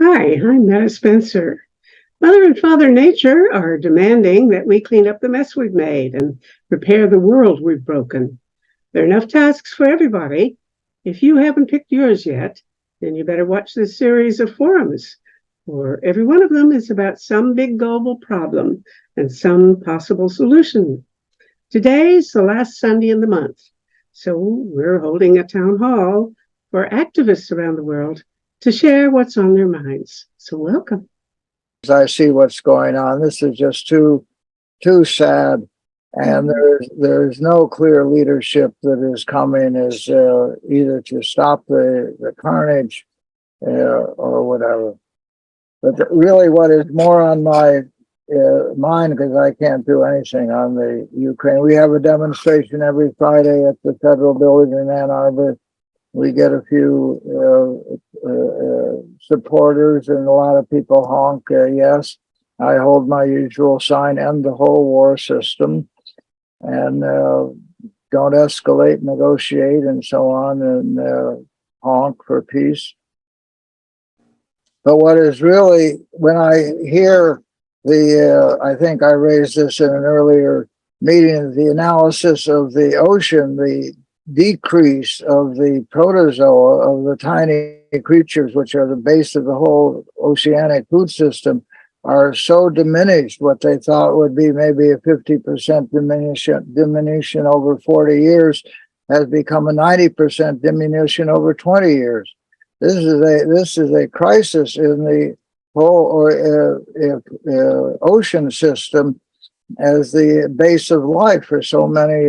Hi, I'm Meta Spencer. Mother and Father Nature are demanding that we clean up the mess we've made and repair the world we've broken. There are enough tasks for everybody. If you haven't picked yours yet, then you better watch this series of forums, for every one of them is about some big global problem and some possible solution. Today's the last Sunday in the month, so we're holding a town hall for activists around the world to share what's on their minds. So welcome. As I see what's going on, this is just too sad, and there's no clear leadership that is coming as either to stop the carnage or whatever. But really, what is more on my mind, because I can't do anything on the Ukraine. We have a demonstration every Friday at the Federal Building in Ann Arbor. We get a few supporters, and a lot of people honk yes. I hold my usual sign, end the whole war system, and don't escalate, negotiate, and so on, and honk for peace. But what is really, when I hear I think I raised this in an earlier meeting, the analysis of the ocean, the decrease of the protozoa, of the tiny creatures which are the base of the whole oceanic food system, are so diminished. What they thought would be maybe a 50% diminution over 40 years has become a 90% diminution over 20 years. This is a crisis in the whole ocean system as the base of life for so many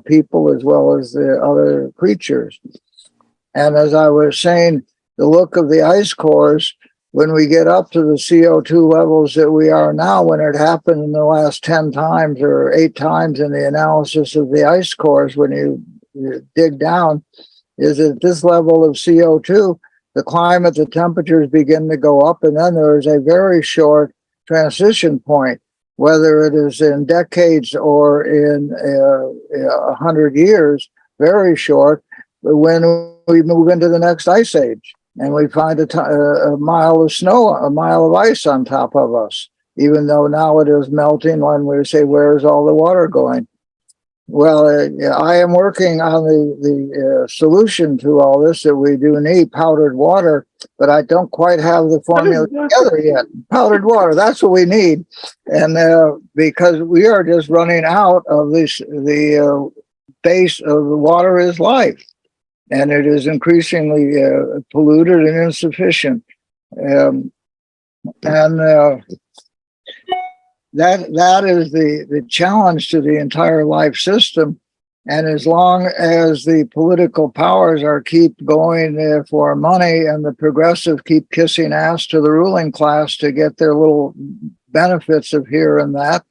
people as well as the other creatures. And as I was saying, the look of the ice cores, when we get up to the CO2 levels that we are now, when it happened in the last 10 times or 8 times in the analysis of the ice cores, when you dig down, is at this level of CO2, the temperatures begin to go up, and then there is a very short transition point, whether it is in decades or in 100 years, very short, when we move into the next ice age and we find a mile of snow, a mile of ice on top of us, even though now it is melting. When we say, where's all the water going? Well, I am working on the solution to all this, that we do need powdered water, but I don't quite have the formula together yet. Powdered water, that's what we need. And because we are just running out of the base of the water is life, and it is increasingly polluted and insufficient. That is the challenge to the entire life system. And as long as the political powers keep going for money, and the progressive keep kissing ass to the ruling class to get their little benefits of here and that,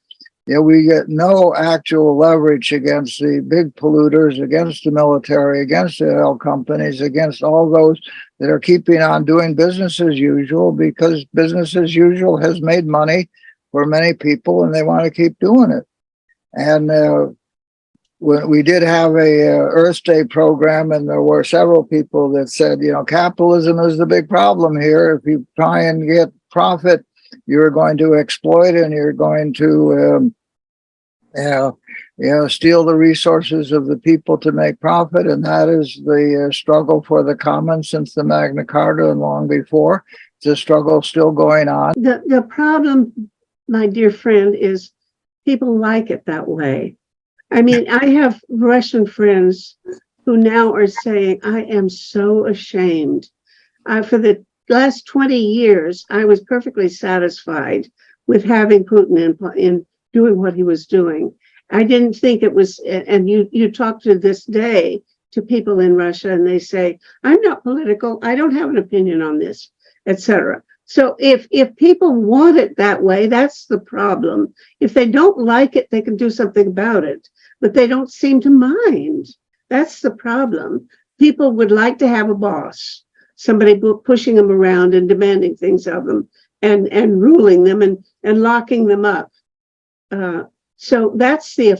we get no actual leverage against the big polluters, against the military, against the oil companies, against all those that are keeping on doing business as usual, because business as usual has made money for many people, and they want to keep doing it. And when we did have a Earth Day program, and there were several people that said, capitalism is the big problem here. If you try and get profit, you're going to exploit, and you're going to steal the resources of the people to make profit. And that is the struggle for the commons since the Magna Carta and long before. It's a struggle still going on. The problem, my dear friend, is people like it that way. I mean, I have Russian friends who now are saying, I am so ashamed. For the last 20 years, I was perfectly satisfied with having Putin in doing what he was doing. I didn't think it was, and you talk to this day to people in Russia, and they say, I'm not political, I don't have an opinion on this, etc. So if people want it that way, that's the problem. If they don't like it, they can do something about it, but they don't seem to mind. That's the problem. People would like to have a boss, somebody pushing them around and demanding things of them, and ruling them and locking them up. So that's the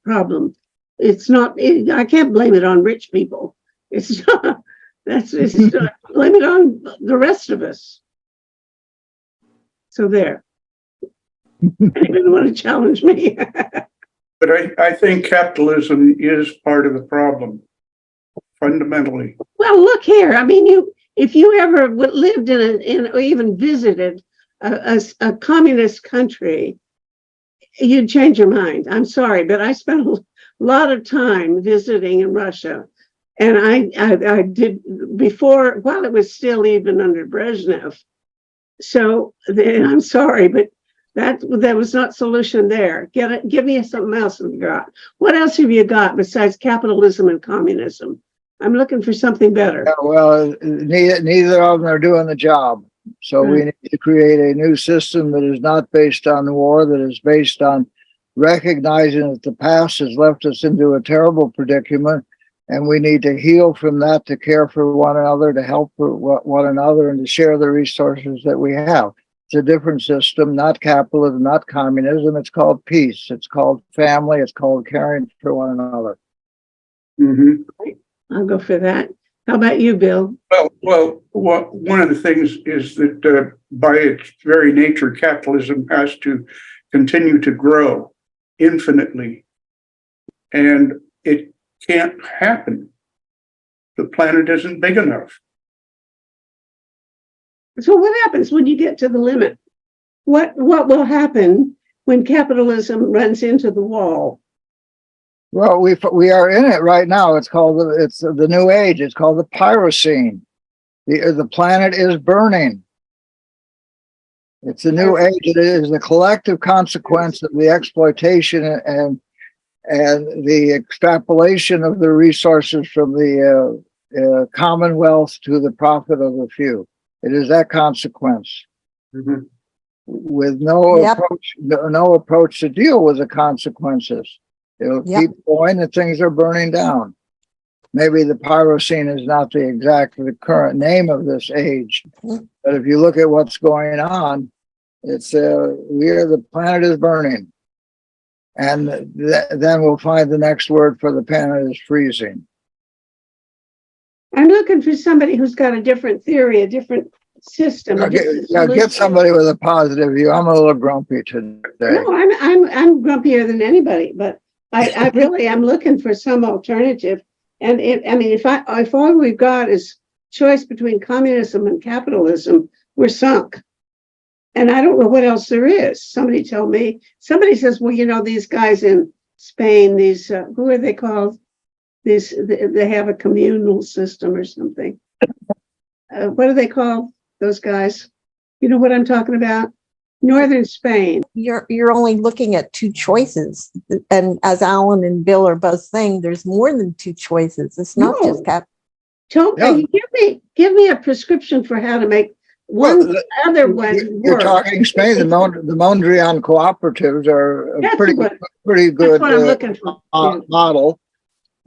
problem. It's not, I can't blame it on rich people. It's not, It's blame it on the rest of us. So there. Anybody want to challenge me? But I think capitalism is part of the problem, fundamentally. Well, look here. I mean, if you ever lived in or even visited a communist country, you'd change your mind. I'm sorry, but I spent a lot of time visiting in Russia, and I did before while it was still even under Brezhnev. So I'm sorry, but that was not solution there. Give me something else you got. What else have you got besides capitalism and communism? I'm looking for something better. Yeah, well, neither of them are doing the job. So we need to create a new system that is not based on war, that is based on recognizing that the past has left us into a terrible predicament, and we need to heal from that, to care for one another, to help one another, and to share the resources that we have. It's a different system, not capitalism, not communism. It's called peace. It's called family. It's called caring for one another. Mm-hmm. I'll go for that. How about you, Bill? Well, one of the things is that by its very nature, capitalism has to continue to grow infinitely, and it can't happen. The planet isn't big enough. So what happens when you get to the limit? What will happen when capitalism runs into the wall? Well, we are in it right now. It's the new age. It's called the Pyrocene. The planet is burning. It's a new age. It is the collective consequence of the exploitation and the extrapolation of the resources from the commonwealth to the profit of the few. It is that consequence. Mm-hmm. With no approach to deal with the consequences. It'll keep going and things are burning down. Maybe the Pyrocene is not the current name of this age, but if you look at what's going on, it's the planet is burning, and then we'll find the next word for the planet is freezing. I'm looking for somebody who's got a different theory, a different system. Get somebody with a positive view. I'm a little grumpy today. No, I'm grumpier than anybody, but I really am looking for some alternative. And if all we've got is choice between communism and capitalism, we're sunk. And I don't know what else there is. Somebody tell me. Somebody says, well, these guys in Spain, these who are they called? They have a communal system or something. What are they called? Those guys? You know what I'm talking about? Northern Spain. You're only looking at two choices, and as Alan and Bill are both saying, there's more than two choices. It's not just Give me a prescription for how to make other one. You're talking Spain. The Mondrian cooperatives are a pretty good that's what I'm looking for. Model.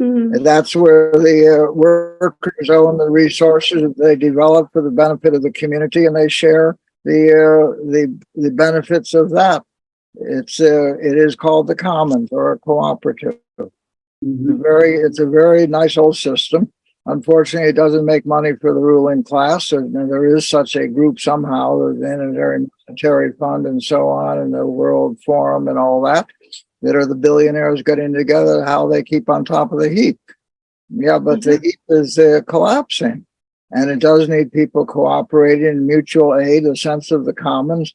Mm-hmm. And that's where the workers own the resources that they develop for the benefit of the community, and they share the benefits of that. It is called the commons or a cooperative. Mm-hmm. It's a very nice old system. Unfortunately, it doesn't make money for the ruling class, and there is such a group somehow, the Intermonetary Monetary Fund and so on, and the World Forum and all that are the billionaires getting together, how they keep on top of the heap. Yeah, but the heap is collapsing, and it does need people cooperating, mutual aid, a sense of the commons.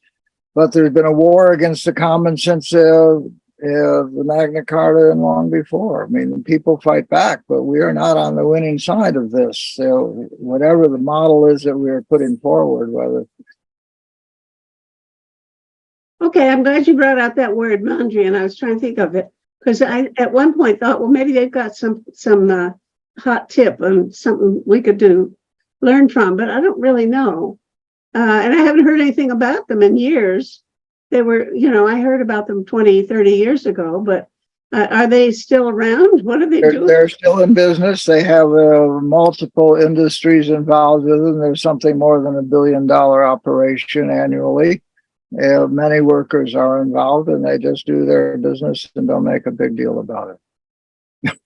But there's been a war against the commons since the Magna Carta and long before. I mean, people fight back, but we are not on the winning side of this. So whatever the model is that we are putting forward, whether. Okay, I'm glad you brought out that word Mondrian. I was trying to think of it because I at one point thought, well, maybe they've got some hot tip on something we could learn from, but I don't really know. And I haven't heard anything about them in years. They were, I heard about them 20, 30 years ago, but are they still around? What are they doing? They're still in business. They have multiple industries involved with them. There's something more than $1 billion operation annually. Many workers are involved, and they just do their business and don't make a big deal about it.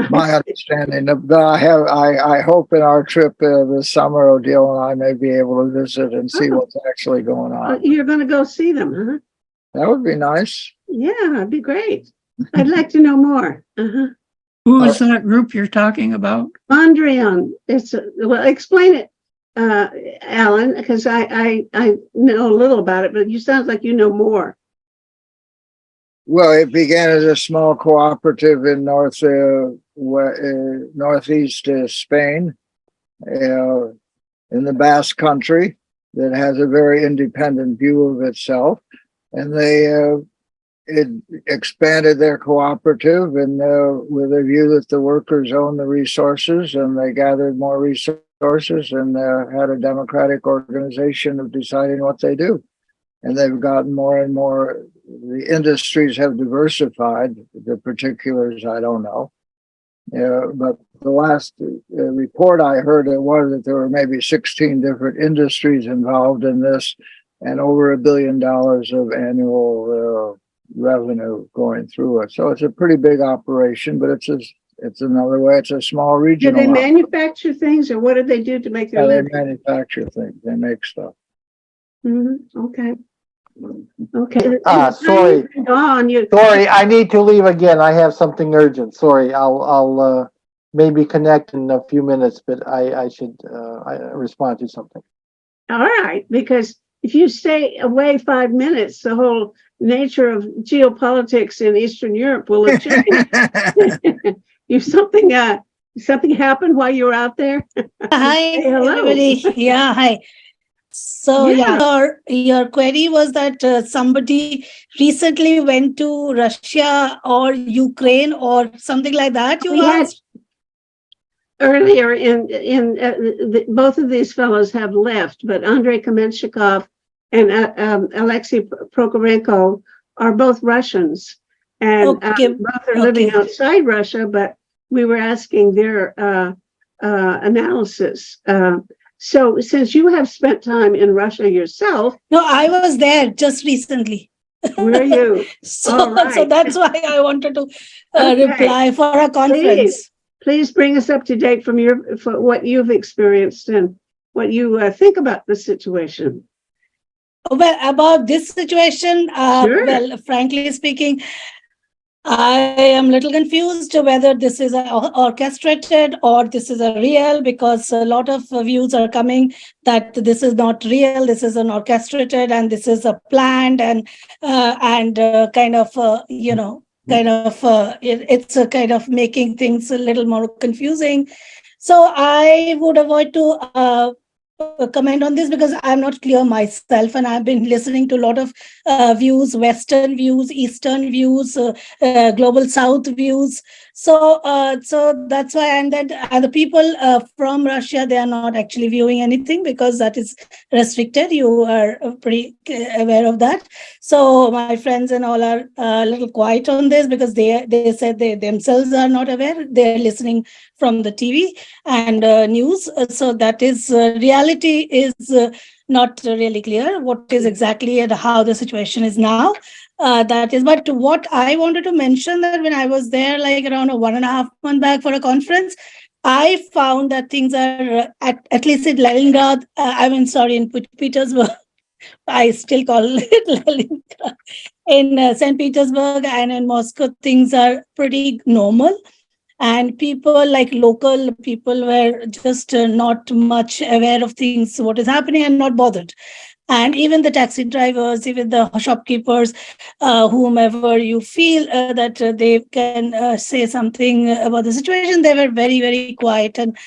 my understanding of I hope in our trip this summer, Odile and I may be able to visit and see what's actually going on. You're going to go see them, huh? That would be nice. Yeah, it'd be great. I'd like to know more. Uh-huh. Who is that group you're talking about? Mondrian, well, explain it, Alan, because I know a little about it, but you sound like you know more. Well, it began as a small cooperative in northeast Spain, in the Basque Country, that has a very independent view of itself, and it expanded their cooperative and with a view that the workers own the resources, and they gathered more resources and had a democratic organization of deciding what they do. And they've gotten more and more, the industries have diversified. The particulars, I don't know. But the last report I heard was that there were maybe 16 different industries involved in this, and over $1 billion of annual revenue going through it. So it's a pretty big operation, but it's another way. It's a small Do regional. they manufacture things, or what do they do to make their They living? manufacture things. They make stuff. Okay. Okay. Sorry. Dawn, Sorry, I need to leave again. I have something urgent. Sorry, I'll maybe connect in a few minutes, but I should respond to something. all right, because if you stay away 5 minutes, the whole nature of geopolitics in Eastern Europe will have changed. If something happened while you were out there? Hi, Say hello. everybody. Yeah, hi. So, your query was that somebody recently went to Russia or Ukraine or something like that. You We had asked? earlier both of these fellows have left, but Andrei Kamenshikov and Alexei Prokorenko are both Russians, and Okay. both are living outside Russia, but we were asking their analysis. So since you have spent time in Russia yourself, No, I was there just recently. where are you? So, All right. so that's why I wanted to Okay. reply for a conference. Please bring us up to date for what you've experienced and what you think about the situation. Well, about this situation, Sure. well, frankly speaking, I am a little confused whether this is orchestrated or this is a real, because a lot of views are coming that this is not real, this is an orchestrated, and this is a planned and kind of it's a kind of making things a little more confusing. So I would avoid to comment on this because I'm not clear myself, and I've been listening to a lot of views, Western views, Eastern views, Global South views. So that's why, and then the people from Russia, they are not actually viewing anything because that is restricted. You are pretty aware of that. So my friends and all are a little quiet on this because they said they themselves are not aware. They're listening from the TV and news. So that is reality is not really clear what is exactly and how the situation is now. That is, but what I wanted to mention that when I was there, like around 1.5 months back for a conference, I found that things are at least in Leningrad. In Petersburg. I still call it Leningrad. In St. Petersburg and in Moscow, things are pretty normal. And people, like local people, were just not much aware of things, what is happening, and not bothered. And even the taxi drivers, even the shopkeepers, whomever you feel that they can say something about the situation, they were very, very quiet. And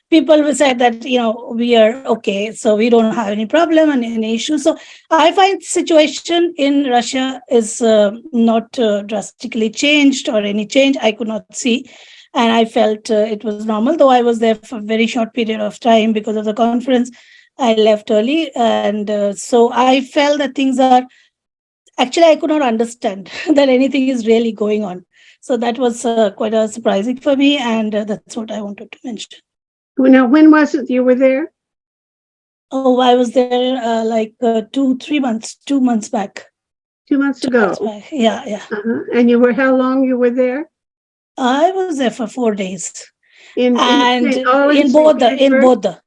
people said that, we are okay, so we don't have any problem and any issue. So I find situation in Russia is not drastically changed, or any change I could not see. And I felt it was normal, though I was there for a very short period of time because of the conference. I left early. And so I felt that things are, actually, I could not understand that anything is really going on. So that was quite surprising for me. And that's what I wanted to mention. Now, when was it you were there? Oh, I was there 2 months back. 2 months ago. Yeah. And you were, how long you were there? I was there for 4 days. In And all in St. both Petersburg?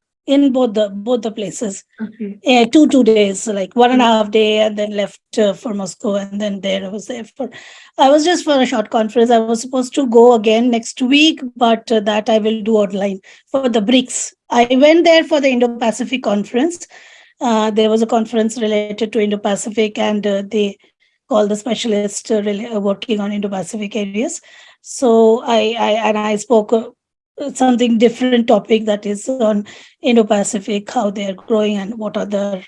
both the places. Okay. 2 days, like 1.5 day, and then left for Moscow, and then there I was just for a short conference. I was supposed to go again next week, but that I will do online for the BRICS. I went there for the Indo-Pacific conference. There was a conference related to Indo-Pacific, and they call the specialist working on Indo-Pacific areas. So I spoke something different topic, that is on Indo-Pacific, how they are growing and what are their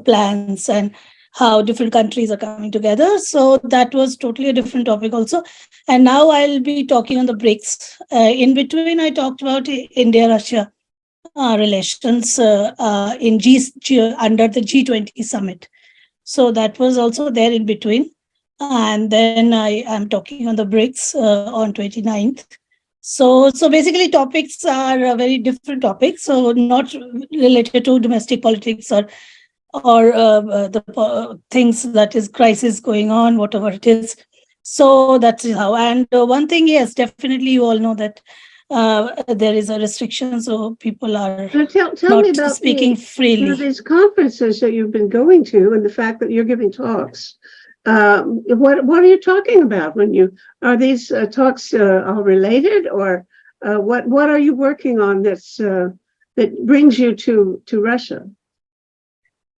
plans and how different countries are coming together. So that was totally a different topic also. And now I'll be talking on the BRICS. In between, I talked about India-Russia relations under the G20 summit. So that was also there in between. And then I am talking on the BRICS on 29th. So basically topics are very different topics. So not related to domestic politics or the things that is crisis going on, whatever it is. So that's how. And one thing, yes, definitely you all know that there is a restriction, so people are Now tell me not about speaking freely. these conferences that you've been going to, and the fact that you're giving talks. What are you talking about when you are these talks all related, or what are you working on that brings you to Russia?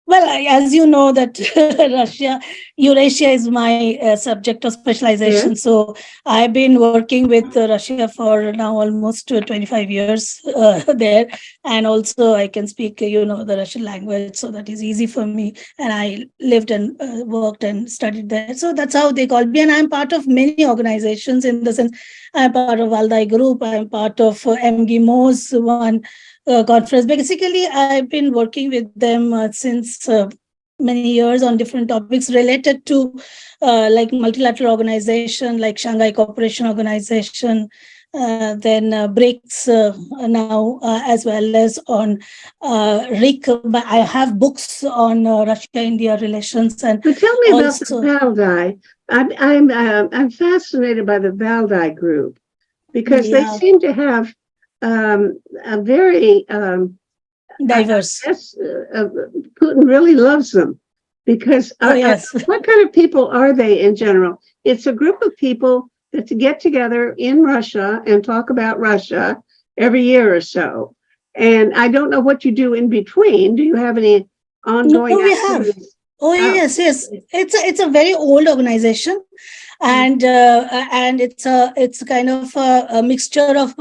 Well, as you know that Eurasia is my subject of specialization. Yes. So I've been working with Russia for now almost 25 years there. And also I can speak, the Russian language. So that is easy for me. And I lived and worked and studied there. So that's how they call me. And I'm part of many organizations, in the sense I'm part of Valdai Group. I'm part of MGIMO's one conference. Basically, I've been working with them since many years on different topics related to like multilateral organization, like Shanghai Cooperation Organization, then BRICS now, as well as on RIC. I have books on Russia-India relations. And But tell me about the also, Valdai. I'm fascinated by the Valdai group because they yeah, seem to have a very diverse. yes, Putin really loves them because Oh, yes. what kind of people are they in general? It's a group of people that to get together in Russia and talk about Russia every year or so. And I don't know what you do in between. Do you have any ongoing No, we have. activities? Oh, yes. It's a very old organization, and it's kind of a mixture of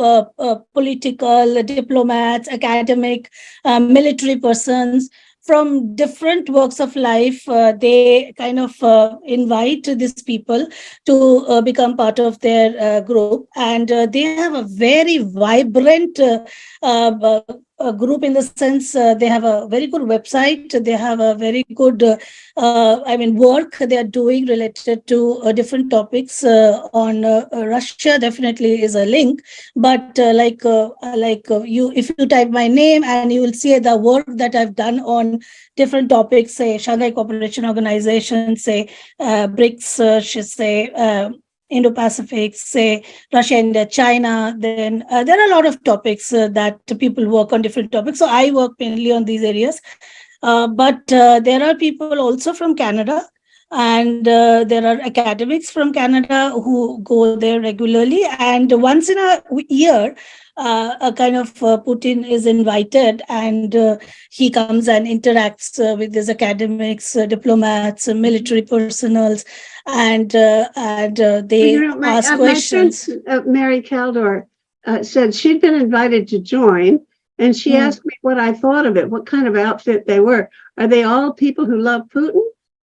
political diplomats, academic, military persons from different walks of life. They kind of invite these people to become part of their group, and they have a very vibrant group, in the sense they have a very good website. They have a very good work they are doing related to different topics on Russia. Definitely is a link, but you, if you type my name, and you will see the work that I've done on different topics, say Shanghai Cooperation Organization, say BRICS, say Indo-Pacific, say Russia, India, China. Then there are a lot of topics that people work on, different topics. So I work mainly on these areas. But there are people also from Canada, and there are academics from Canada who go there regularly. And once in a year, a kind of Putin is invited, and he comes and interacts with these academics, diplomats, military personals, and they ask questions. My friend Mary Kaldor said she'd been invited to join, and she asked me what I thought of it, what kind of outfit they were. Are they all people who love Putin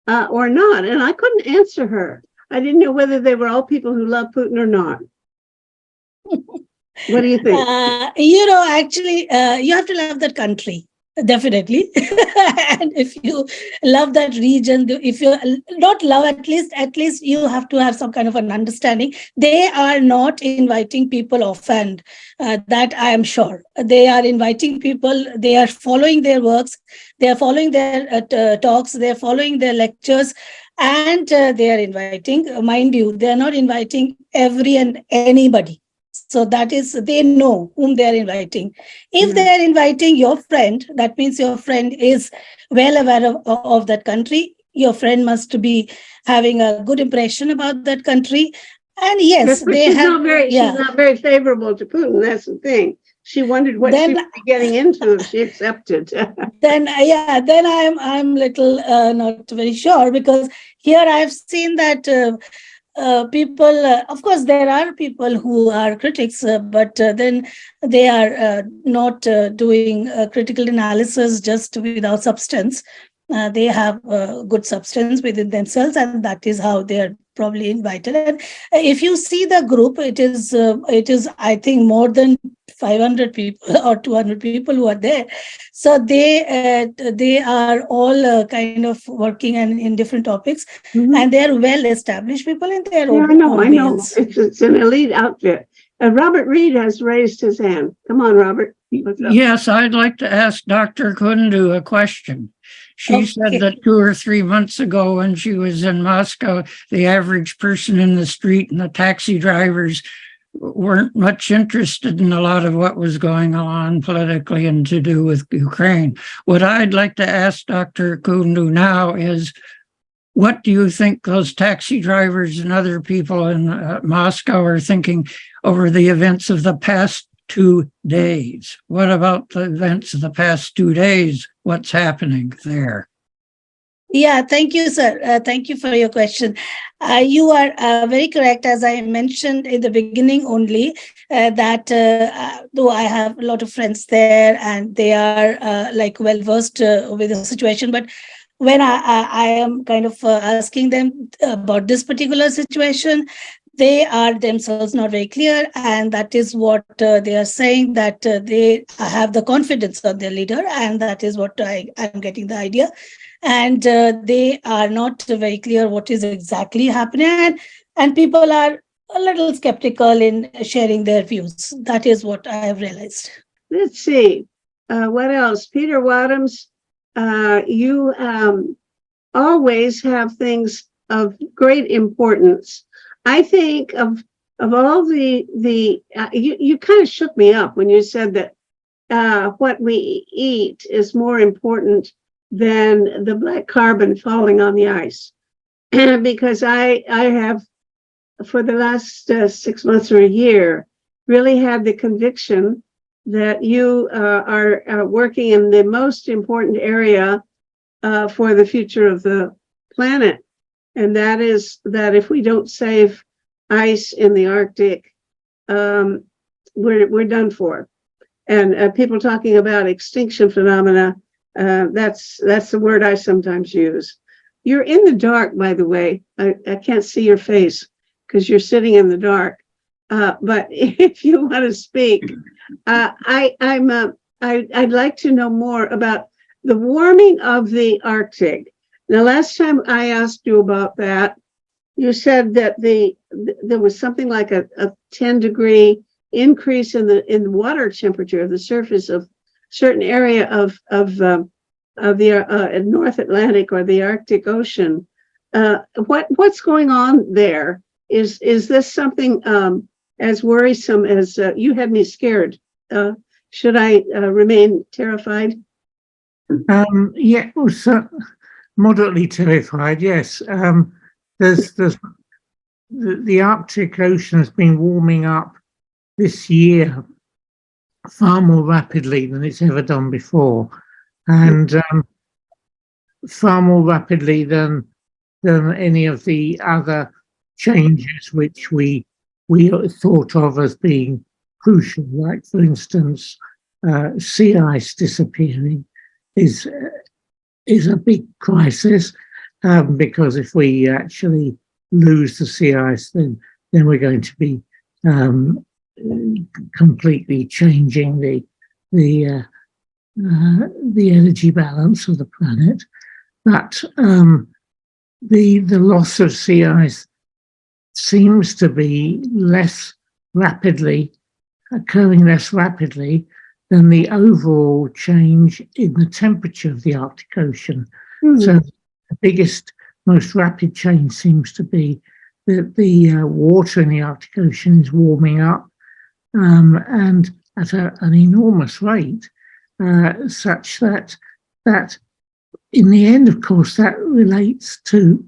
or not? And I couldn't answer her. I didn't know whether they were all people who love Putin or not. What do you think? Actually, you have to love that country. Definitely. And if you love that region, if you not love, at least you have to have some kind of an understanding. They are not inviting people offhand. That I am sure. They are inviting people. They are following their works. They are following their talks. They are following their lectures. And they are inviting, mind you, they are not inviting every and anybody. So that is, they know whom they are inviting. If Yeah. they are inviting your friend, that means your friend is well aware of that country. Your friend must be having a good impression about that country. And yes, But they she's have, not very, she's yeah. not very favorable to Putin. That's the thing. She wondered what she Then would be getting into if she accepted. then I'm little not very sure, because here I've seen that people, of course there are people who are critics, but then they are not doing critical analysis just without substance. They have good substance within themselves, and that is how they are probably invited. And if you see the group, it is I think more than 500 people or 200 people who are there. So they are all kind of working and in different topics, Mhm. and they are well established people in their Yeah, own, I know, own I know. ways. It's an elite outfit. Robert Reed has raised his hand. Come on, Robert. What's up? Yes, I'd like to ask Dr. Kundu a question. She said Okay. that 2 or 3 months ago when she was in Moscow, the average person in the street and the taxi drivers weren't much interested in a lot of what was going on politically and to do with Ukraine. What I'd like to ask Dr. Kundu now is, what do you think those taxi drivers and other people in Moscow are thinking over the events of the past 2 days? What about the events of the past 2 days? What's happening there? Yeah, thank you, sir. Thank you for your question. You are very correct. As I mentioned in the beginning only, that though I have a lot of friends there and they are like well versed with the situation, but when I am kind of asking them about this particular situation, they are themselves not very clear, and that is what they are saying, that they have the confidence of their leader, and that is what I am getting the idea. And they are not very clear what is exactly happening, and people are a little skeptical in sharing their views. That is what I have realized. Let's see. What else? Peter Wadhams, you always have things of great importance. I think of all you kind of shook me up when you said that what we eat is more important than the black carbon falling on the ice. Because I have, for the last 6 months or a year, really had the conviction that you are working in the most important area for the future of the planet. And that is that if we don't save ice in the Arctic, we're done for. And people talking about extinction phenomena, that's the word I sometimes use. You're in the dark, by the way. I can't see your face because you're sitting in the dark. But if you want to speak, I'd like to know more about the warming of the Arctic. Now, last time I asked you about that, you said that there was something like a 10-degree increase in the water temperature of the surface of certain area of the North Atlantic or the Arctic Ocean. What's going on there? Is this something as worrisome as you had me scared? Should I remain terrified? Yeah, well, so moderately terrified. Yes, there's the Arctic Ocean has been warming up this year far more rapidly than it's ever done before, and far more rapidly than any of the other changes which we thought of as being crucial, like, for instance, sea ice disappearing is a big crisis, because if we actually lose the sea ice, then we're going to be completely changing the energy balance of the planet. But the loss of sea ice seems to be occurring less rapidly than the overall change in the temperature of the Arctic Ocean. So the biggest, most rapid change seems to be the water in the Arctic Ocean is warming up, and at an enormous rate, such that in the end, of course, that relates to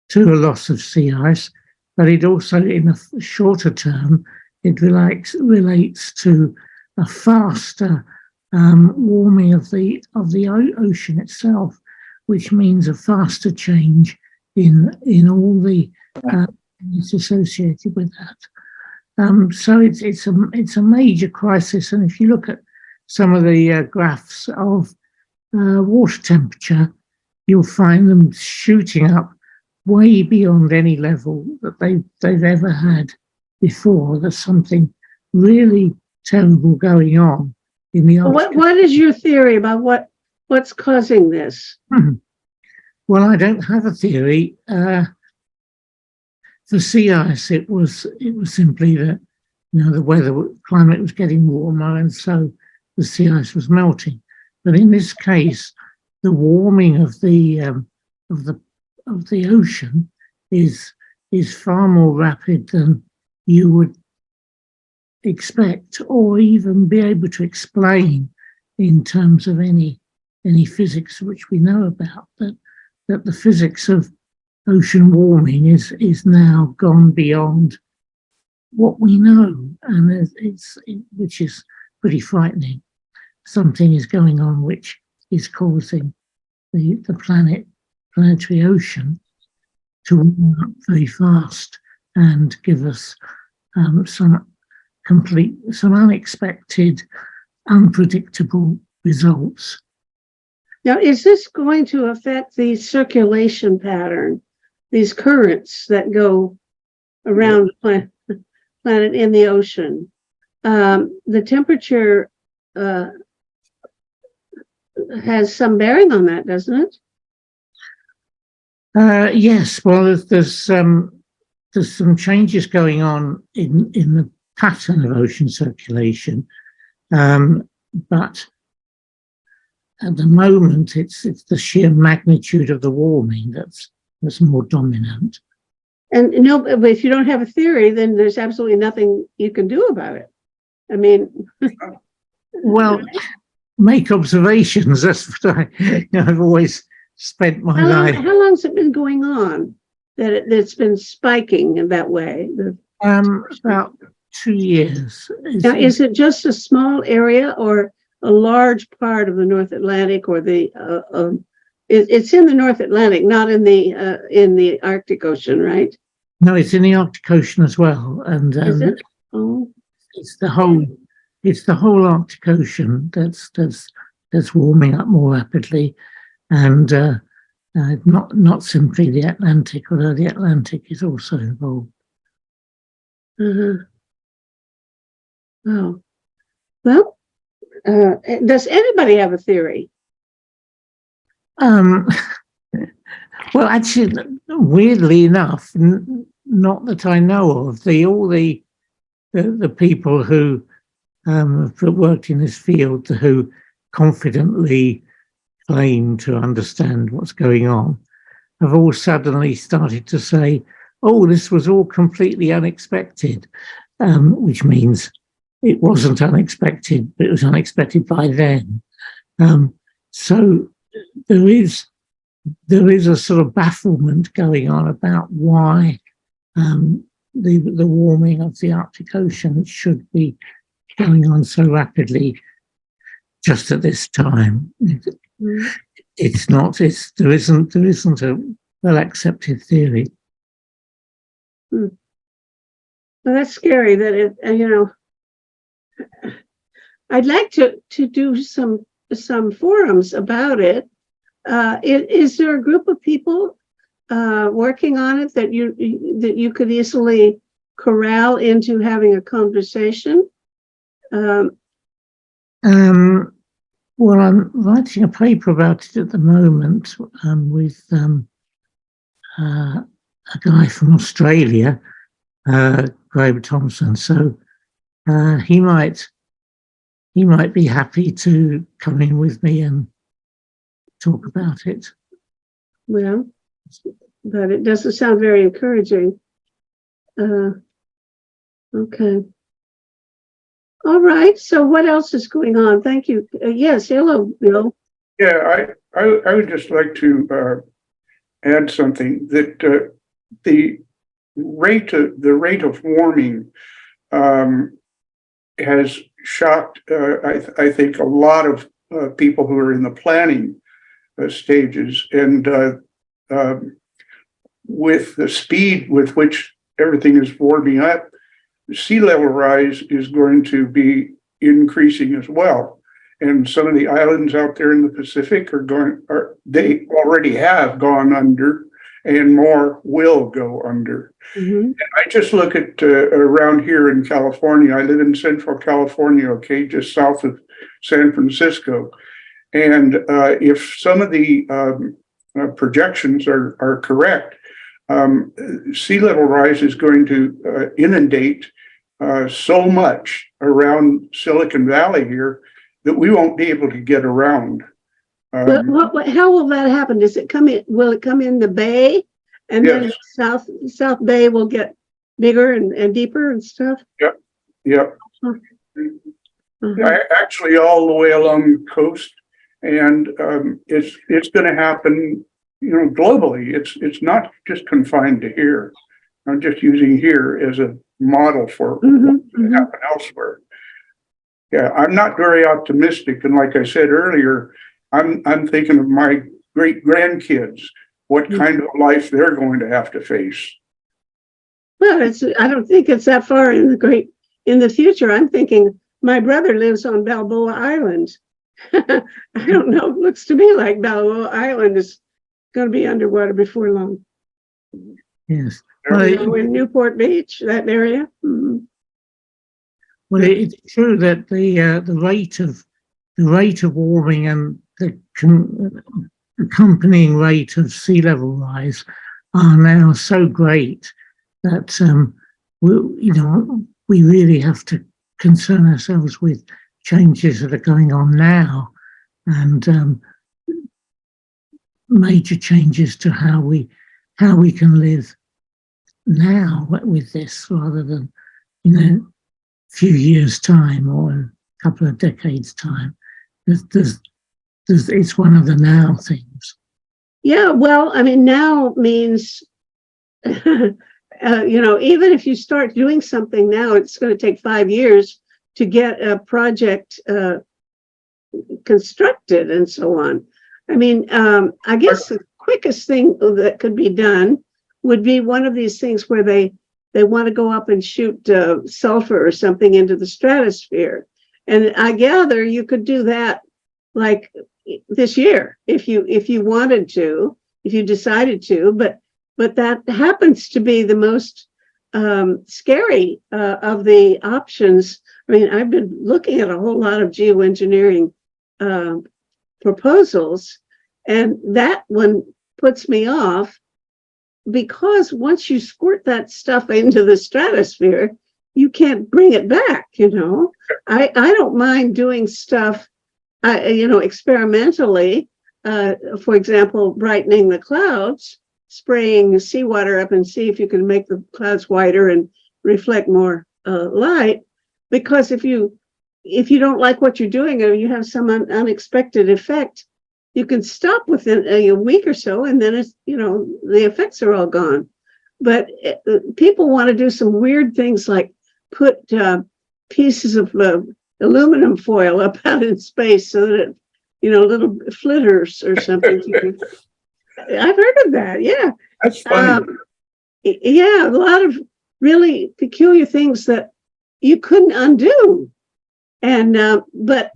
to a loss of sea ice, but it also, in a shorter term, it relates to a faster warming of the ocean itself, which means a faster change in all the it's associated with that. So it's a major crisis, and if you look at some of the graphs of water temperature, you'll find them shooting up way beyond any level that they've ever had before. There's something really terrible going on in the Arctic. What is your theory about what's causing this? Well, I don't have a theory. For sea ice, it was simply that the climate was getting warmer, and so the sea ice was melting. But in this case, the warming of the ocean is far more rapid than you would expect, or even be able to explain in terms of any physics which we know about. That the physics of ocean warming is now gone beyond what we know, and which is pretty frightening. Something is going on which is causing the planetary ocean to warm up very fast and give us some unexpected, unpredictable results. Now, is this going to affect the circulation pattern, these currents that go around the planet in the ocean? The temperature has some bearing on that, doesn't it? Yes. Well, there's some changes going on in the pattern of ocean circulation, but at the moment, it's the sheer magnitude of the warming that's more dominant. And no, but if you don't have a theory, then there's absolutely nothing you can do about it. I mean, well, make observations. That's what I've always spent my life. How long's it been going on that it's been spiking in that way? About 2 years. Now, is it just a small area or a large part of the North Atlantic, or it's in the North Atlantic, not in the Arctic Ocean, right? No, it's in the Arctic Ocean as well, and Is it? Oh, it's the whole Arctic Ocean that's warming up more rapidly, and not simply the Atlantic, although the Atlantic is also involved. oh. Well, does anybody have a theory? Well, actually, weirdly enough, not that I know of. All the people who have worked in this field, who confidently claim to understand what's going on, have all suddenly started to say, "Oh, this was all completely unexpected," which means it wasn't unexpected, but it was unexpected by them. So there is a sort of bafflement going on about why the warming of the Arctic Ocean should be going on so rapidly just at this time. It's not. There isn't a well accepted theory. Well, that's scary. That it, I'd like to do some forums about it. Is there a group of people working on it that you could easily corral into having a conversation? Well, I'm writing a paper about it at the moment with a guy from Australia, Graham Thompson. So he might be happy to come in with me and talk about it. Well, but it doesn't sound very encouraging. Okay. All right. So what else is going on? Thank you. Yes. Hello, Bill. Yeah, I would just like to add something that the rate of warming has shocked I think a lot of people who are in the planning stages, and with the speed with which everything is warming up, sea level rise is going to be increasing as well. And some of the islands out there in the Pacific they already have gone under, and more will go under. Mhm. I just look at around here in California. I live in Central California, okay, just south of San Francisco. And if some of the projections are correct, sea level rise is going to inundate so much around Silicon Valley here that we won't be able to get around. But how will that happen? Does it come in? Will it come in the bay, and then Yes. South Bay will get bigger and deeper and stuff? Yep. Uh-huh. Actually, all the way along the coast, and it's going to happen, globally. It's not just confined to here. I'm just using here as a model for Mhm, what's going to happen elsewhere. Yeah, I'm not very optimistic, and like I said earlier, I'm thinking of my great grandkids, what kind of life they're going to have to face. Well, I don't think it's that far in the future. I'm thinking my brother lives on Balboa Island. I don't know. It looks to me like Balboa Island is going to be underwater before long. Yes. In Newport Beach, that area. Mhm. Well, it's true that the rate of warming and the accompanying rate of sea level rise are now so great that we really have to concern ourselves with changes that are going on now, and major changes to how we can live now with this, rather than few years' time or a couple of decades' time. It's one of the now things. Yeah, well, I mean, now means, even if you start doing something now, it's going to take 5 years to get a project constructed and so on. I mean, I guess the quickest thing that could be done would be one of these things where they want to go up and shoot sulfur or something into the stratosphere. And I gather you could do that like this year if you wanted to, if you decided to, but that happens to be the most scary of the options. I mean, I've been looking at a whole lot of geoengineering proposals, and that one puts me off, because once you squirt that stuff into the stratosphere, you can't bring it back. I don't mind doing stuff, experimentally. For example, brightening the clouds, spraying seawater up and see if you can make the clouds whiter and reflect more light. Because if you don't like what you're doing, or you have some unexpected effect, you can stop within a week or so, and then the effects are all gone. But people want to do some weird things like put pieces of aluminum foil up out in space so that little flitters or something. I've heard of that. Yeah, That's funny. Yeah, a lot of really peculiar things that you couldn't undo. And but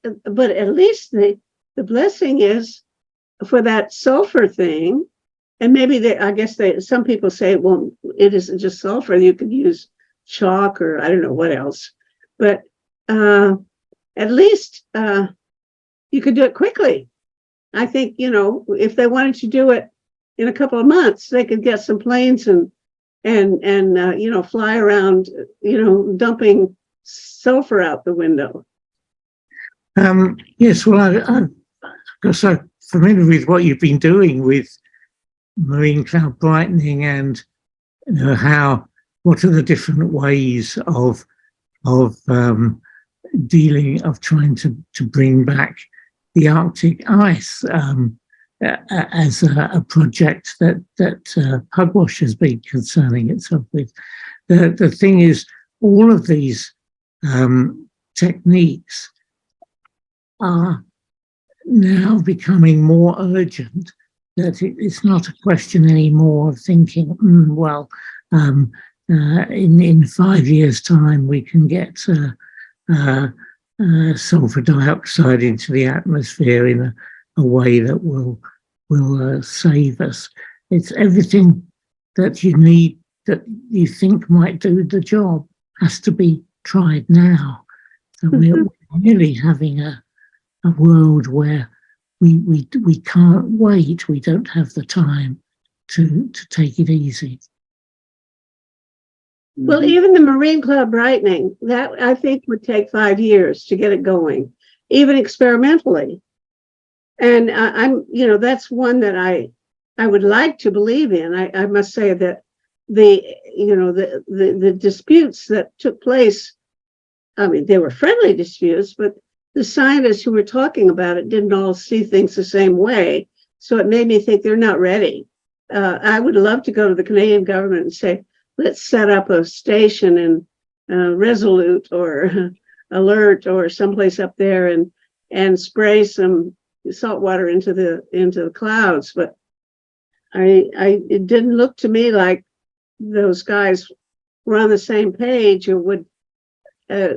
at least the blessing is for that sulfur thing, and maybe some people say, well, it isn't just sulfur. You could use chalk or I don't know what else, but at least you could do it quickly. I think if they wanted to do it in a couple of months, they could get some planes and fly around, dumping sulfur out the window. Yes, well, I'm familiar with what you've been doing with marine cloud brightening and what are the different ways of trying to bring back the Arctic ice as a project that Pugwash has been concerning itself with. The thing is, all of these techniques are now becoming more urgent, that it's not a question anymore of thinking, in 5 years' time we can get sulfur dioxide into the atmosphere in a way that will save us. It's everything that you need, that you think might do the job, has to be tried now. So we're really having a world where we can't wait. We don't have the time to take it easy. Well, even the marine cloud brightening, that I think would take 5 years to get it going, even experimentally. And that's one that I would like to believe in. I must say that the disputes that took place, I mean, they were friendly disputes, but the scientists who were talking about it didn't all see things the same way. So it made me think they're not ready. I would love to go to the Canadian government and say, let's set up a station in Resolute or Alert or someplace up there and spray some salt water into the clouds. But it didn't look to me like those guys were on the same page, or would.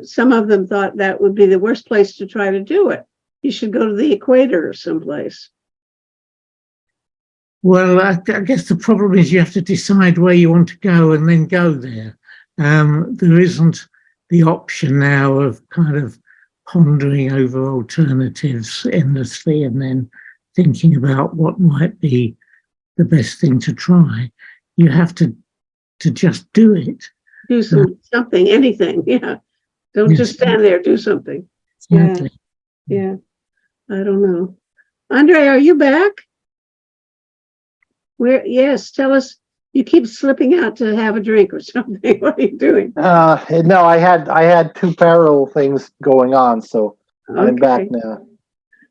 Some of them thought that would be the worst place to try to do it. You should go to the equator or someplace. Well, I guess the problem is you have to decide where you want to go and then go there. There isn't the option now of kind of pondering over alternatives endlessly and then thinking about what might be the best thing to try. You have to just do it. Do something, anything, yeah. Don't Yes. just stand there, do something. Exactly. Yeah. I don't know. Andre, are you back? Yes, tell us. You keep slipping out to have a drink or something. What are you doing? No, I had two parallel things going on, so I'm back now.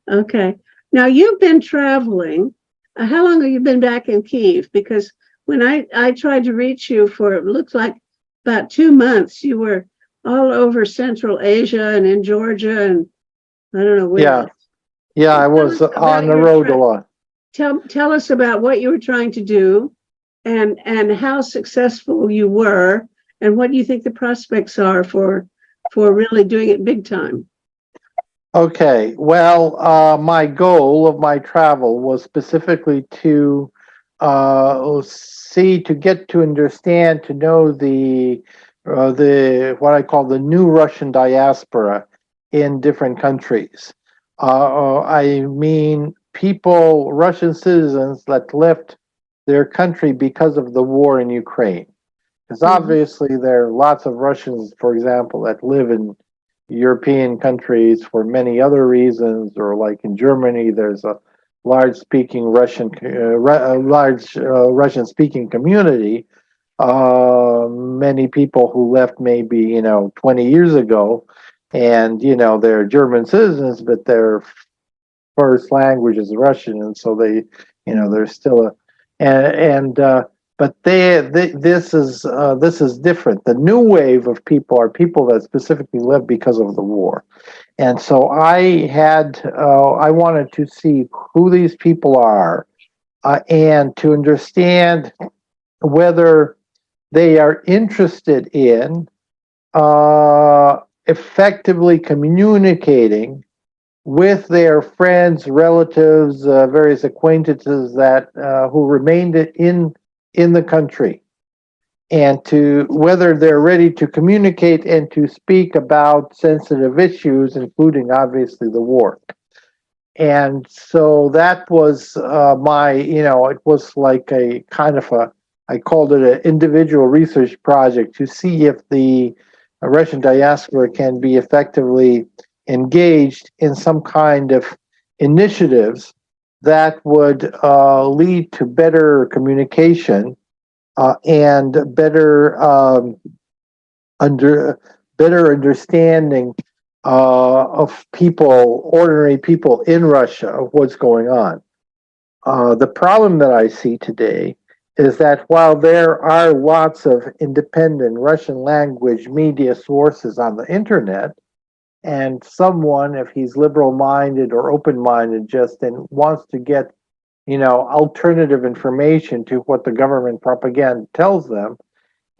Okay. Now you've been traveling. How long have you been back in Kyiv? Because when I tried to reach you for, it looked like about 2 months, you were all over Central Asia and in Georgia and I don't know where. Yeah, I was on the road a lot. Tell us about what you were trying to do and how successful you were and what you think the prospects are for really doing it big time. Okay, well, my goal of my travel was specifically to get to understand, to know the what I call the new Russian diaspora in different countries. I mean, people, Russian citizens that left their country because of the war in Ukraine. Because obviously there are lots of Russians, for example, that live in European countries for many other reasons, or like in Germany, there's a large Russian-speaking community. Many people who left maybe 20 years ago, and they're German citizens, but their first language is Russian, and so they, they're still but this is different. The new wave of people are people that specifically left because of the war, and so I wanted to see who these people are, and to understand whether they are interested in effectively communicating with their friends, relatives, various acquaintances that who remained in the country, and to whether they're ready to communicate and to speak about sensitive issues, including obviously the war. And so that was it was like a kind of I called it an individual research project to see if the Russian diaspora can be effectively engaged in some kind of initiatives that would lead to better communication and better understanding of people, ordinary people in Russia, of what's going on. The problem that I see today is that while there are lots of independent Russian language media sources on the internet, and someone, if he's liberal minded or open minded, just and wants to get, alternative information to what the government propaganda tells them,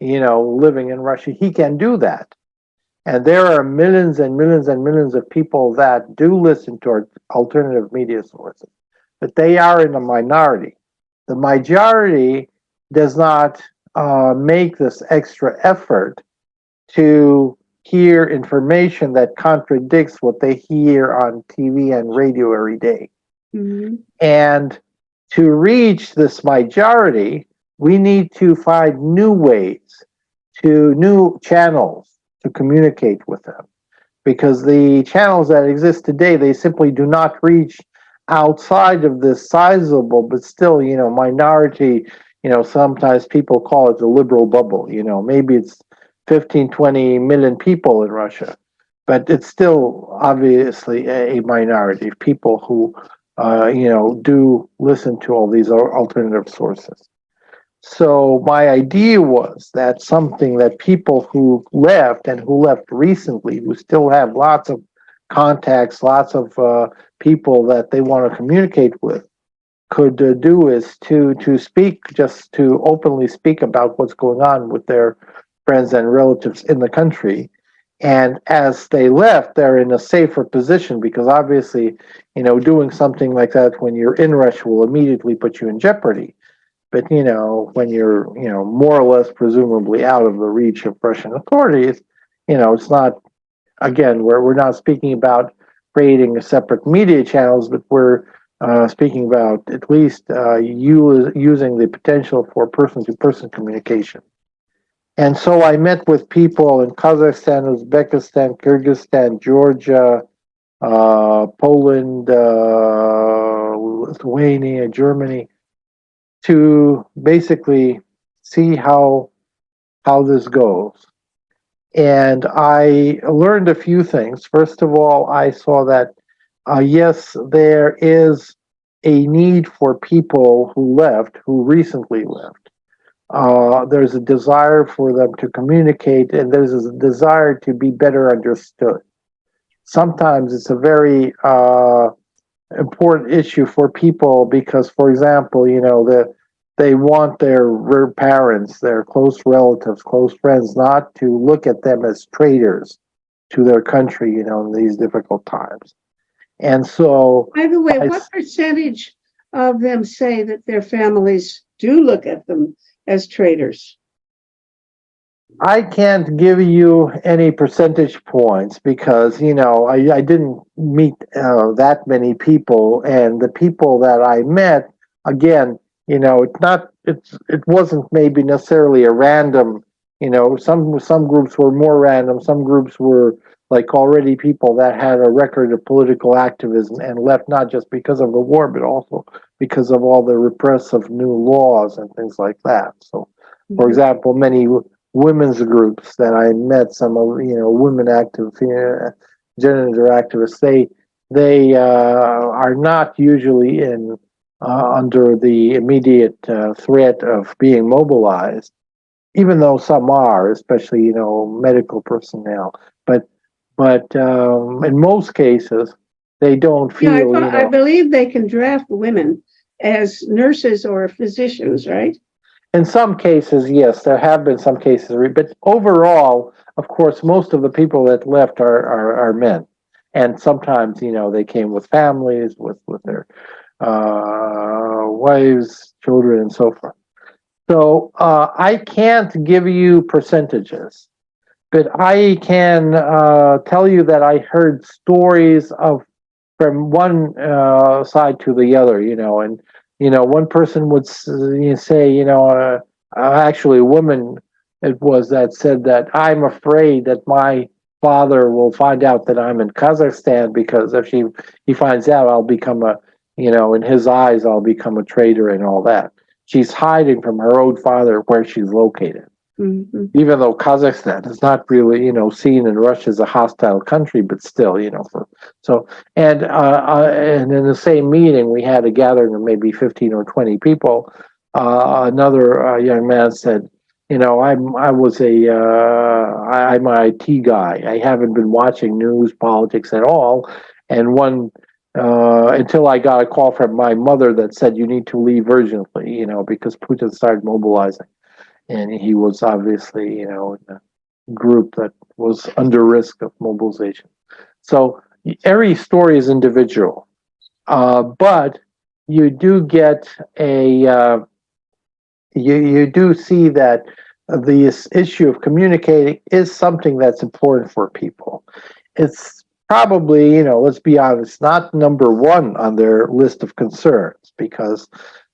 living in Russia, he can do that. And there are millions and millions and millions of people that do listen to alternative media sources, but they are in a minority. The majority does not make this extra effort to hear information that contradicts what they hear on TV and radio every day. Mhm. And to reach this majority, we need to find new ways, new channels to communicate with them. Because the channels that exist today, they simply do not reach outside of this sizable, but still, minority, sometimes people call it the liberal bubble, maybe it's 15, 20 million people in Russia, but it's still obviously a minority of people who, do listen to all these alternative sources. So my idea was that something that people who left and who left recently, who still have lots of contacts, lots of people that they want to communicate with, could do is to speak, just to openly speak about what's going on with their friends and relatives in the country. And as they left, they're in a safer position because obviously, doing something like that when you're in Russia will immediately put you in jeopardy. But, when you're, more or less presumably out of the reach of Russian authorities, it's not, again, we're not speaking about creating a separate media channels, but we're speaking about at least using the potential for person-to-person communication. And so I met with people in Kazakhstan, Uzbekistan, Kyrgyzstan, Georgia, Poland, Lithuania, Germany, to basically see how this goes. And I learned a few things. First of all, I saw that yes, there is a need for people who recently left. There's a desire for them to communicate, and there's a desire to be better understood. Sometimes it's a very important issue for people because, for example, they want their parents, their close relatives, close friends, not to look at them as traitors to their country, in these difficult times. And so, By the way, I- what percentage of them say that their families do look at them as traitors? I can't give you any percentage points because, I didn't meet that many people, and the people that I met, again, it wasn't maybe necessarily a random, some groups were more random, some groups were like already people that had a record of political activism and left not just because of the war, but also because of all the repressive new laws and things like that. So, for example, many women's groups that I met, some of women gender activists, they are not usually in under the immediate threat of being mobilized, even though some are, especially medical personnel. But in most cases, they don't feel. I believe they can draft women as nurses or physicians, right? In some cases, yes, there have been some cases, but overall, of course, most of the people that left are men, and sometimes they came with families, with their wives, children, and so forth. So I can't give you percentages, but I can tell you that I heard stories from one side to the other, and one person would say, actually a woman it was that said that I'm afraid that my father will find out that I'm in Kazakhstan because if he finds out, I'll become a You know, in his eyes, I'll become a traitor and all that. She's hiding from her own father where she's located. Mhm. Even though Kazakhstan is not really, seen in Russia as a hostile country, but still, and in the same meeting, we had a gathering of maybe 15 or 20 people. Another young man said, I'm an IT guy. I haven't been watching news, politics at all. And until I got a call from my mother that said, you need to leave urgently, because Putin started mobilizing. And he was obviously, in a group that was under risk of mobilization. So every story is individual, but you do get you do see that this issue of communicating is something that's important for people. It's probably, let's be honest, not number one on their list of concerns, because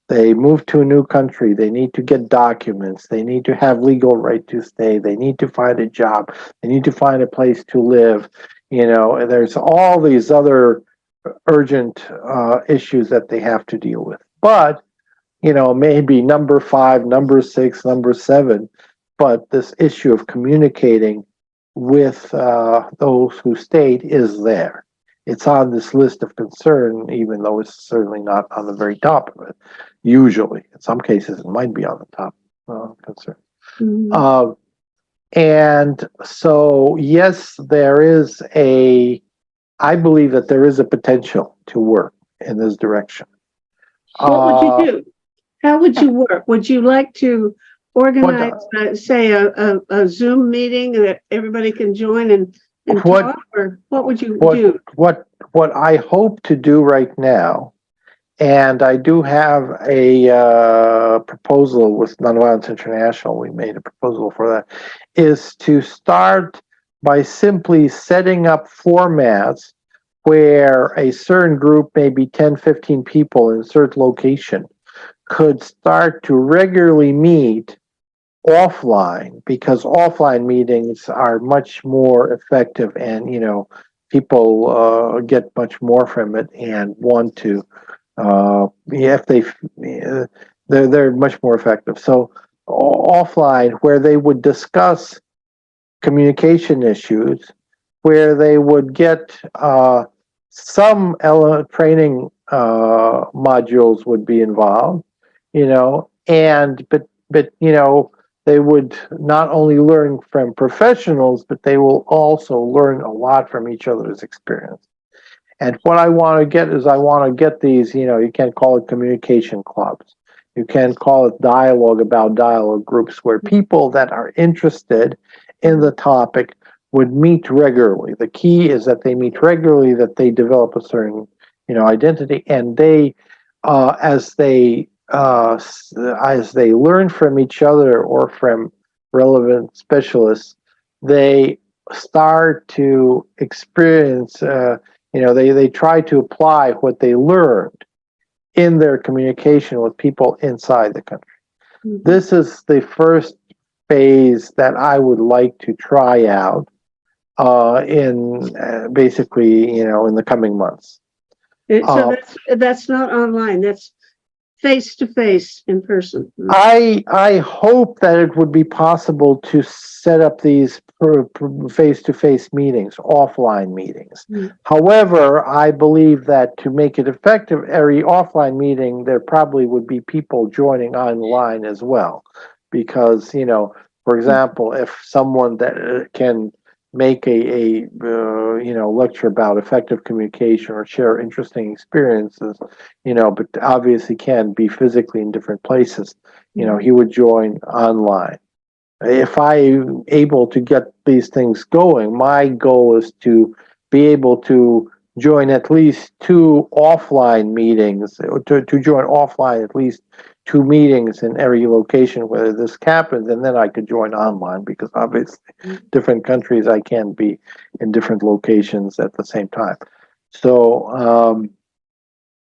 they move to a new country. They need to get documents. They need to have legal right to stay. They need to find a job. They need to find a place to live. And there's all these other urgent issues that they have to deal with. But, maybe number 5, number 6, number 7, but this issue of communicating with those who stayed is there. It's on this list of concern, even though it's certainly not on the very top of it. Usually, in some cases, it might be on the top concern. Mhm. And so, yes, I believe that there is a potential to work in this direction. What would you do? How would you work? Would you like to organize, say, a Zoom meeting that everybody can join and talk, or what would you do? What I hope to do right now, and I do have a proposal with Nonviolence International, we made a proposal for that, is to start by simply setting up formats where a certain group, maybe 10, 15 people in a certain location, could start to regularly meet offline, because offline meetings are much more effective, and people get much more from it and want to if they're much more effective. So offline, where they would discuss communication issues, where they would get some training modules would be involved, but they would not only learn from professionals, but they will also learn a lot from each other's experience. And what I want to get is, I want to get these, you can't call it communication clubs. You can call it dialogue about dialogue groups, where people that are interested in the topic would meet regularly. The key is that they meet regularly, that they develop a certain, identity, and they, as they learn from each other or from relevant specialists, they start to experience, they try to apply what they learned in their communication with people inside the country. Mhm. This is the first phase that I would like to try out in basically, in the coming months. So that's not online. That's face to face, in person. I hope that it would be possible to set up these face-to-face meetings, offline meetings. Mm. However, I believe that to make it effective, every offline meeting, there probably would be people joining online as well. Because, for example, if someone that can make a lecture about effective communication or share interesting experiences, but obviously can't be physically in different places, he would join online. If I'm able to get these things going, my goal is to be able to join at least 2 offline meetings, to join offline at least 2 meetings in every location where this happens, and then I could join online, because obviously different countries, I can't be in different locations at the same time. So,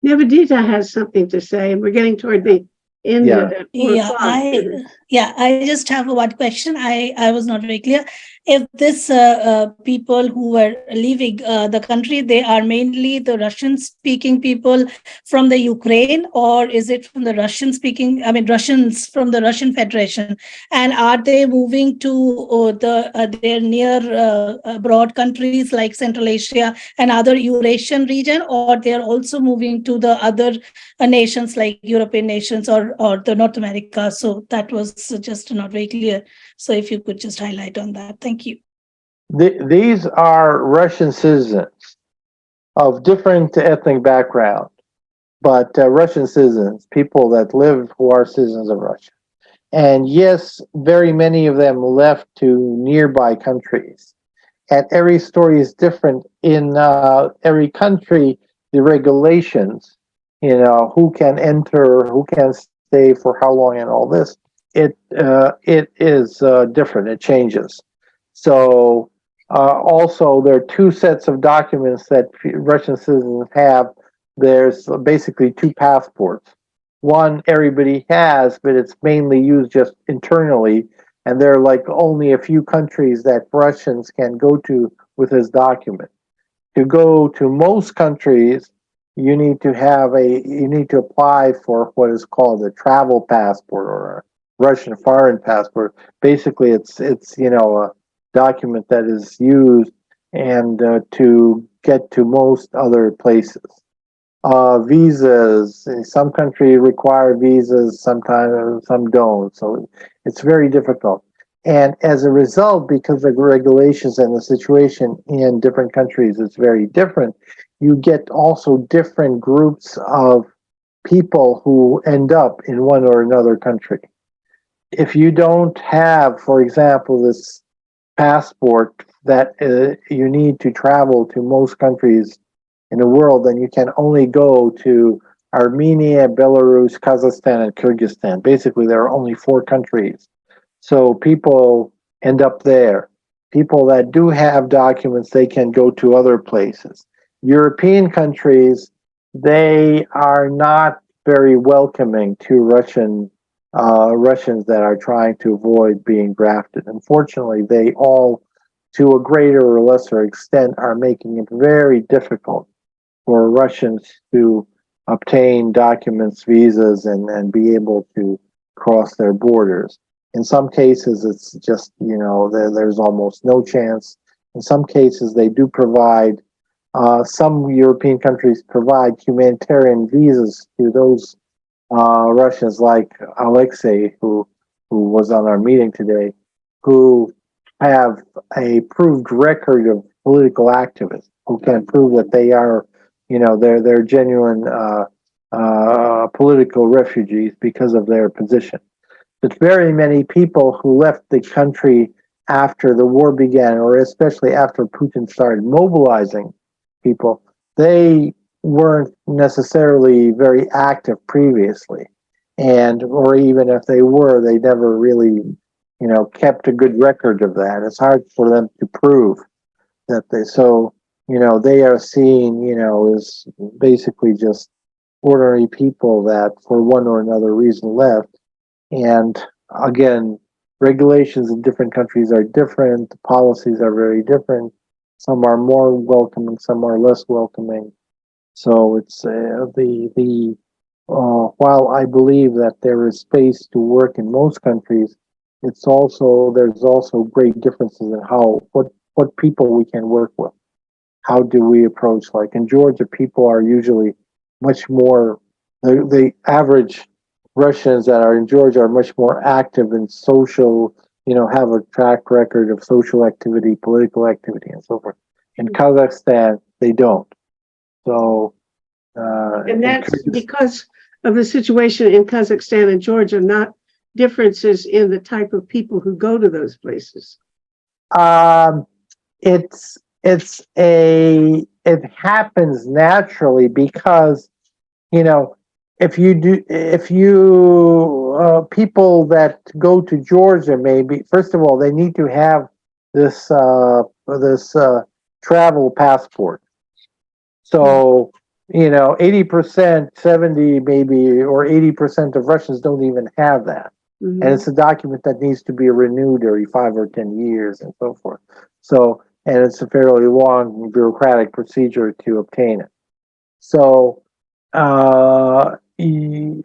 Nivedita has something to say, and we're getting toward the end Yeah. of it. 4 o'clock. I just have one question. I was not very clear. if this people who were leaving the country, they are mainly the Russian speaking people from the Ukraine, or is it from the Russians from the Russian Federation? And are they moving to their near broad countries like Central Asia and other Eurasian region, or they're also moving to the other nations like European nations or the North America? So that was just not very clear. So if you could just highlight on that. Thank you. These are Russian citizens of different ethnic background, but Russian citizens, people that live who are citizens of Russia. And yes, very many of them left to nearby countries. And every story is different. In every country, the regulations, who can enter, who can stay for how long, and all this, it is different. It changes. So also, there are two sets of documents that Russian citizens have. There's basically two passports. One everybody has, but it's mainly used just internally. And there are like only a few countries that Russians can go to with this document. To go to most countries, you need to apply for what is called a travel passport or a Russian foreign passport. Basically, it's a document that is used and to get to most other places. Visas, some countries require visas, sometimes some don't. So it's very difficult. And as a result, because the regulations and the situation in different countries is very different, you get also different groups of people who end up in one or another country. If you don't have, for example, this passport that you need to travel to most countries in the world, then you can only go to Armenia, Belarus, Kazakhstan, and Kyrgyzstan. Basically, there are only 4 countries. So people end up there. People that do have documents, they can go to other places. European countries, they are not very welcoming to Russians that are trying to avoid being drafted. Unfortunately, they all, to a greater or lesser extent, are making it very difficult for Russians to obtain documents, visas, and be able to cross their borders. In some cases, it's just, there's almost no chance. In some cases, they do provide, some European countries provide humanitarian visas to those Russians like Alexei, who was on our meeting today, who have a proved record of political activists, who can prove that they are, they're genuine political refugees because of their position. But very many people who left the country after the war began, or especially after Putin started mobilizing people, they weren't necessarily very active previously. Or even if they were, they never really, kept a good record of that. It's hard for them to prove that they are seen, as basically just ordinary people that for one or another reason left. And again, regulations in different countries are different. The policies are very different. Some are more welcoming, some are less welcoming. So it's while I believe that there is space to work in most countries, there's also great differences in what people we can work with. How do we approach? Like in Georgia, people are usually much more. The average Russians that are in Georgia are much more active in social, have a track record of social activity, political activity, and so forth. In Kazakhstan, they don't. So, And that's because of the situation in Kazakhstan and Georgia, not differences in the type of people who go to those places. It happens naturally because, people that go to Georgia, maybe, first of all, they need to have this travel passport. So, 80%, 70 maybe, or 80% of Russians don't even have that. Mhm. and it's a document that needs to be renewed every 5 or 10 years and so forth. So, and it's a fairly long bureaucratic procedure to obtain it. So,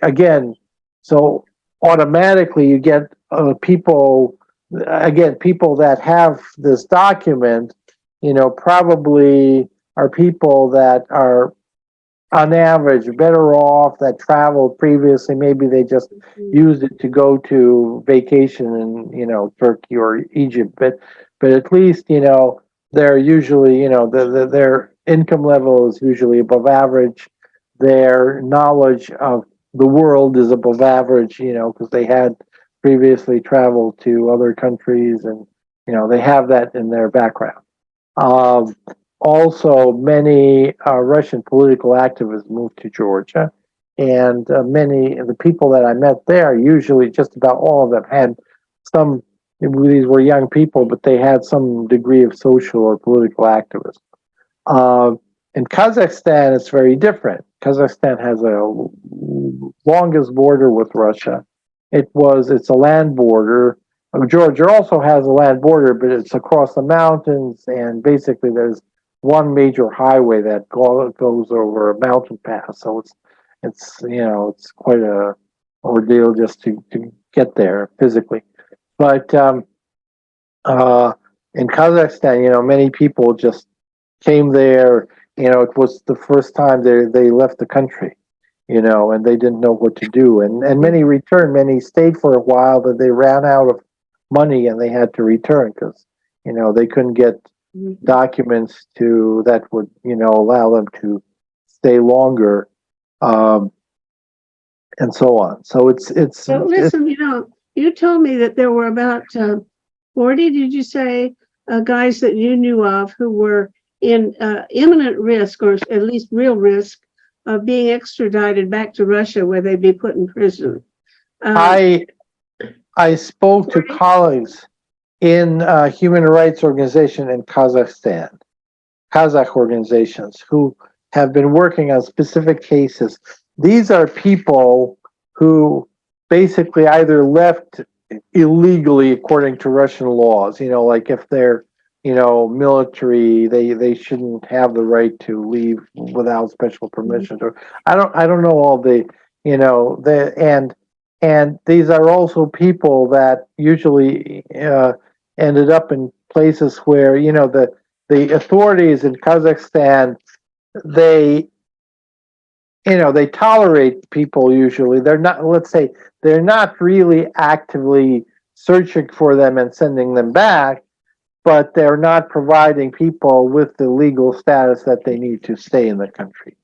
again, so automatically you get people, again, people that have this document, probably are people that are on average better off, that traveled previously. Maybe they just used it to go to vacation in, Turkey or Egypt, but at least, they're usually, their income level is usually above average. Their knowledge of the world is above average, because they had previously traveled to other countries, and, they have that in their background. Um, Also, many Russian political activists moved to Georgia, and many of the people that I met there, usually just about all of them, had some. These were young people, but they had some degree of social or political activism. In Kazakhstan, it's very different. Kazakhstan has a longest border with Russia. It's a land border. Georgia also has a land border, but it's across the mountains, and basically there's one major highway that goes over a mountain pass. So it's quite a ordeal just to get there physically. But in Kazakhstan, many people just came there. It was the first time they left the country, and they didn't know what to do. And many returned. Many stayed for a while, but they ran out of money and they had to return because, they couldn't get documents that would, allow them to stay longer, and so on. So So listen, you told me that there were about 40, did you say, guys that you knew of who were in imminent risk, or at least real risk, of being extradited back to Russia where they'd be put in prison. I spoke to colleagues in human rights organization in Kazakhstan, Kazakh organizations who have been working on specific cases. These are people who basically either left illegally according to Russian laws, like if they're, military, they shouldn't have the right to leave without special permission. Or I don't know all the, and these are also people that usually ended up in places where, the authorities in Kazakhstan, they tolerate people usually. They're not, let's say, they're not really actively searching for them and sending them back, but they're not providing people with the legal status that they need to stay in the country.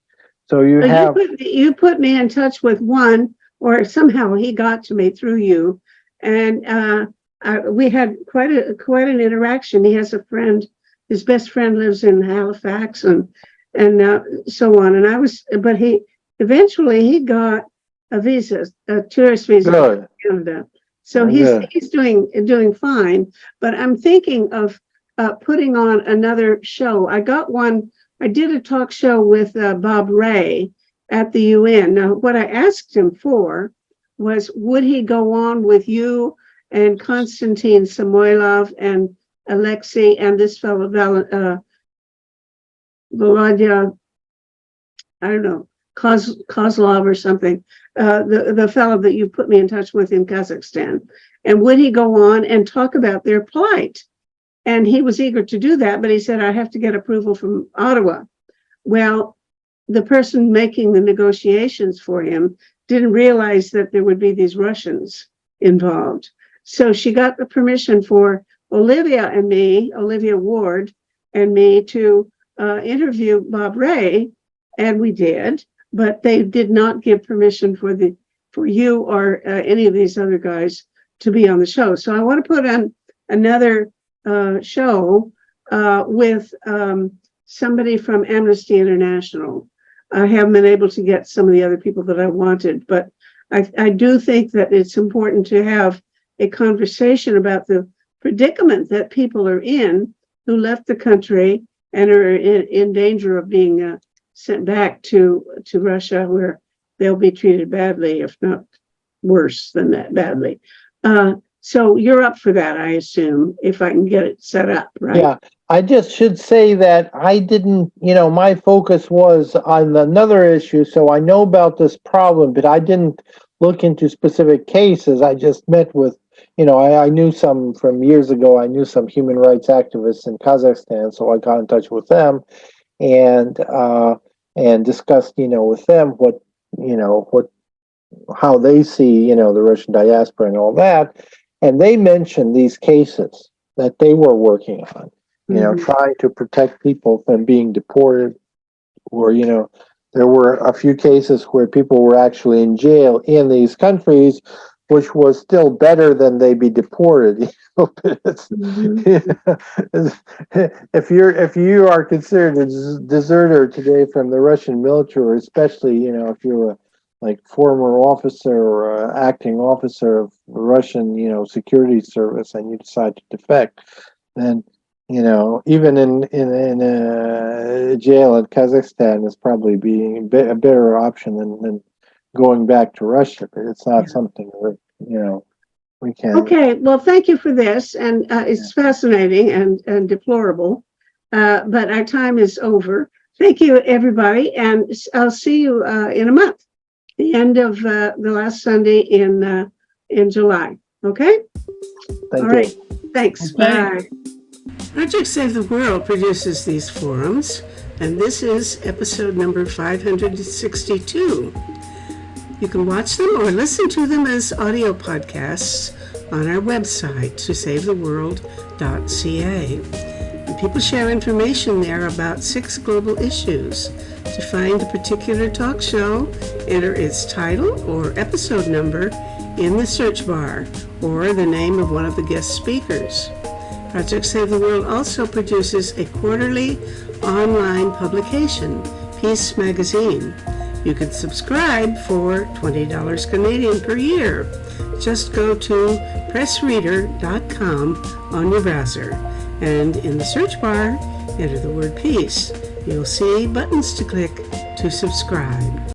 So you put me in touch with one, or somehow he got to me through you, and we had quite an interaction. He has a friend, his best friend lives in Halifax, and so on. But he eventually got a visa, a tourist visa to Canada. So he's doing fine. But I'm thinking of putting on another show. I did a talk show with Bob Ray at the UN. Now, what I asked him for was, would he go on with you and Konstantin Samoilov and Alexei and this fellow, Volodya, I don't know, Kozlov or something, the fellow that you put me in touch with in Kazakhstan. And would he go on and talk about their plight? And he was eager to do that, but he said, I have to get approval from Ottawa. Well, the person making the negotiations for him didn't realize that there would be these Russians involved. So she got the permission for Olivia Ward and me to interview Bob Ray, and we did, but they did not give permission for you or any of these other guys to be on the show. So I want to put on another show with somebody from Amnesty International. I haven't been able to get some of the other people that I wanted, but I do think that it's important to have a conversation about the predicament that people are in who left the country and are in danger of being sent back to Russia, where they'll be treated badly, if not worse than that badly. So you're up for that, I assume, if I can get it set up, right? Yeah, I just should say that I didn't, my focus was on another issue, so I know about this problem, but I didn't look into specific cases. I just met with, I knew some from years ago. I knew some human rights activists in Kazakhstan, so I got in touch with them and discussed, with them how they see, the Russian diaspora and all that. And they mentioned these cases that they were working on, trying to protect people from being deported, or, there were a few cases where people were actually in jail in these countries, which was still better than they be deported. If you are considered a deserter today from the Russian military, especially, if you're a former officer or acting officer of the Russian, security service, and you decide to defect, then, even in jail in Kazakhstan is probably being a better option than going back to Russia. But it's not something that, we can. Okay, well, thank you for this, and it's fascinating and deplorable, but our time is over. Thank you, everybody, and I'll see you in a month, the end of the last Sunday in July. Okay? Thank All you. right. Thanks. Okay. Bye. Project Save the World produces these forums, and this is episode number 562. You can watch them or listen to them as audio podcasts on our website, tosavetheworld.ca. And people share information there about 6 global issues. To find a particular talk show, enter its title or episode number in the search bar, or the name of one of the guest speakers. Project Save the World also produces a quarterly online publication, Peace Magazine. You can subscribe for $20 Canadian per year. Just go to pressreader.com on your browser, and in the search bar, enter the word peace. You'll see buttons to click to subscribe.